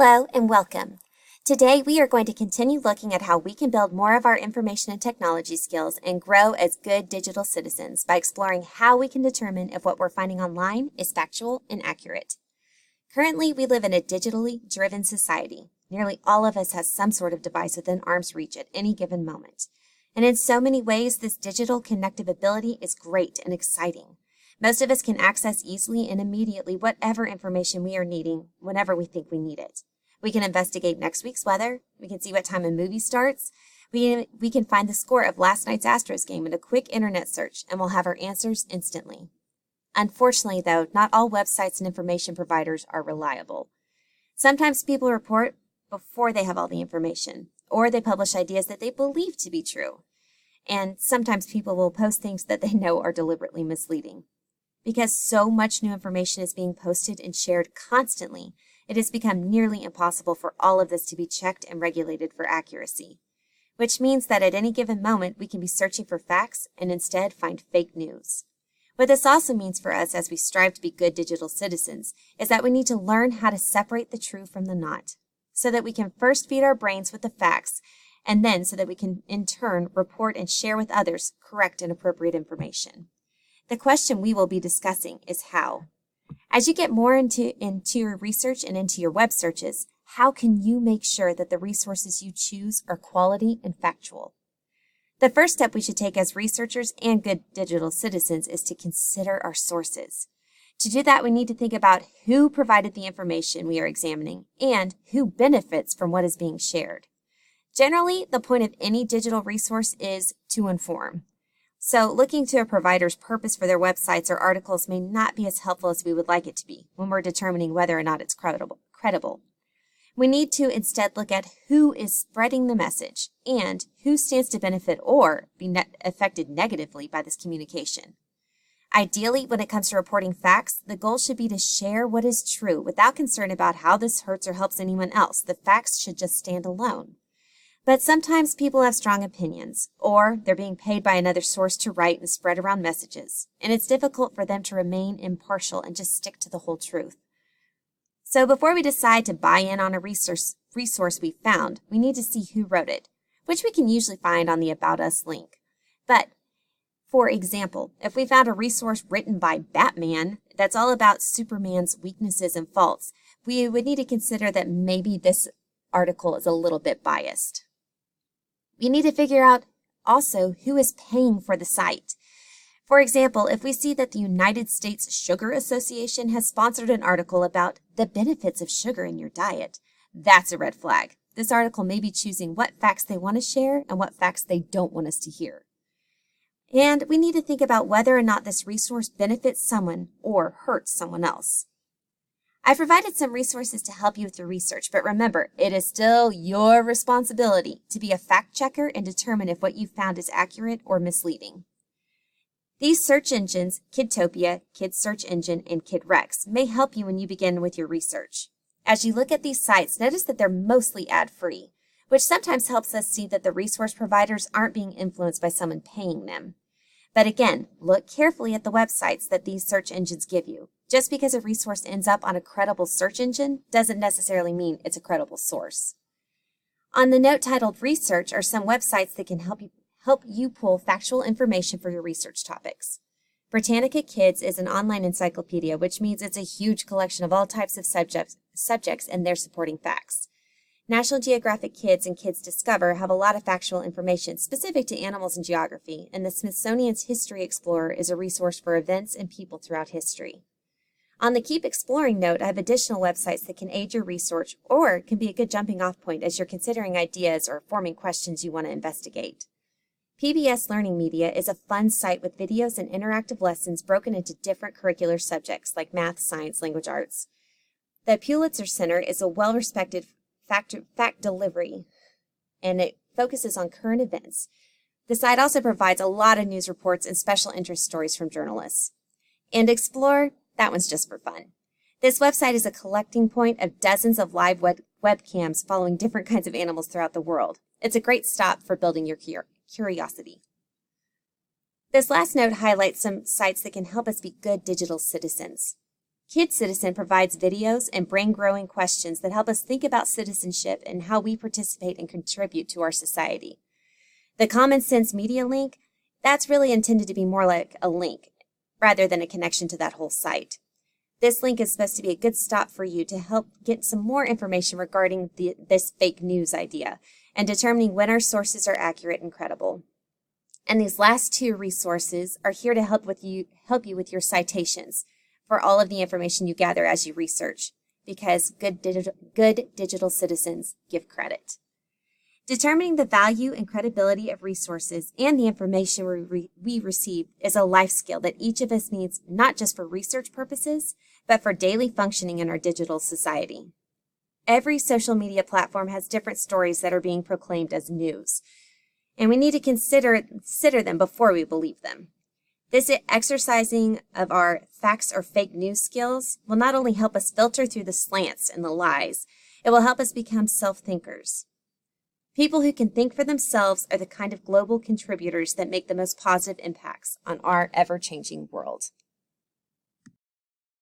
Hello and welcome. Today we are going to continue looking at how we can build more of our information and technology skills and grow as good digital citizens by exploring how we can determine if what we're finding online is factual and accurate. Currently, we live in a digitally driven society. Nearly all of us has some sort of device within arm's reach at any given moment. And in so many ways, this digital connective ability is great and exciting. Most of us can access easily and immediately whatever information we are needing whenever we think we need it. We can investigate next week's weather. We can see what time a movie starts. We can find the score of last night's Astros game in a quick internet search, and we'll have our answers instantly. Unfortunately, though, not all websites and information providers are reliable. Sometimes people report before they have all the information, or they publish ideas that they believe to be true. And sometimes people will post things that they know are deliberately misleading. Because so much new information is being posted and shared constantly, it has become nearly impossible for all of this to be checked and regulated for accuracy. Which means that at any given moment, we can be searching for facts and instead find fake news. What this also means for us as we strive to be good digital citizens is that we need to learn how to separate the true from the not, so that we can first feed our brains with the facts, and then so that we can in turn report and share with others correct and appropriate information. The question we will be discussing is how. As you get more into your research and into your web searches, how can you make sure that the resources you choose are quality and factual? The first step we should take as researchers and good digital citizens is to consider our sources. To do that, we need to think about who provided the information we are examining and who benefits from what is being shared. Generally, the point of any digital resource is to inform. So looking to a provider's purpose for their websites or articles may not be as helpful as we would like it to be when we're determining whether or not it's credible. We need to instead look at who is spreading the message and who stands to benefit or be affected negatively by this communication. Ideally, when it comes to reporting facts, the goal should be to share what is true without concern about how this hurts or helps anyone else. The facts should just stand alone. But sometimes people have strong opinions, or they're being paid by another source to write and spread around messages, and it's difficult for them to remain impartial and just stick to the whole truth. So before we decide to buy in on a resource we found, we need to see who wrote it, which we can usually find on the About Us link. But, for example, if we found a resource written by Batman that's all about Superman's weaknesses and faults, we would need to consider that maybe this article is a little bit biased. We need to figure out also who is paying for the site. For example, if we see that the United States Sugar Association has sponsored an article about the benefits of sugar in your diet, that's a red flag. This article may be choosing what facts they want to share and what facts they don't want us to hear. And we need to think about whether or not this resource benefits someone or hurts someone else. I provided some resources to help you with your research, but remember, it is still your responsibility to be a fact checker and determine if what you found is accurate or misleading. These search engines, Kidtopia, Kids Search Engine, and KidRex, may help you when you begin with your research. As you look at these sites, notice that they're mostly ad-free, which sometimes helps us see that the resource providers aren't being influenced by someone paying them. But again, look carefully at the websites that these search engines give you. Just because a resource ends up on a credible search engine doesn't necessarily mean it's a credible source. On the note titled Research are some websites that can help you pull factual information for your research topics. Britannica Kids is an online encyclopedia, which means it's a huge collection of all types of subjects and their supporting facts. National Geographic Kids and Kids Discover have a lot of factual information specific to animals and geography, and the Smithsonian's History Explorer is a resource for events and people throughout history. On the Keep Exploring note, I have additional websites that can aid your research or can be a good jumping off point as you're considering ideas or forming questions you want to investigate. PBS Learning Media is a fun site with videos and interactive lessons broken into different curricular subjects like math, science, language arts. The Pulitzer Center is a well-respected fact delivery, and it focuses on current events. The site also provides a lot of news reports and special interest stories from journalists. And Explore, that one's just for fun. This website is a collecting point of dozens of live webcams following different kinds of animals throughout the world. It's a great stop for building your curiosity. This last note highlights some sites that can help us be good digital citizens. Kid Citizen provides videos and brain-growing questions that help us think about citizenship and how we participate and contribute to our society. The Common Sense Media link, that's really intended to be more like a link rather than a connection to that whole site. This link is supposed to be a good stop for you to help get some more information regarding this fake news idea and determining when our sources are accurate and credible. And these last two resources are here to help you with your citations for all of the information you gather as you research, because good digital citizens give credit. Determining the value and credibility of resources and the information we receive is a life skill that each of us needs, not just for research purposes, but for daily functioning in our digital society. Every social media platform has different stories that are being proclaimed as news, and we need to consider them before we believe them. This exercising of our facts or fake news skills will not only help us filter through the slants and the lies, it will help us become self-thinkers. People who can think for themselves are the kind of global contributors that make the most positive impacts on our ever-changing world.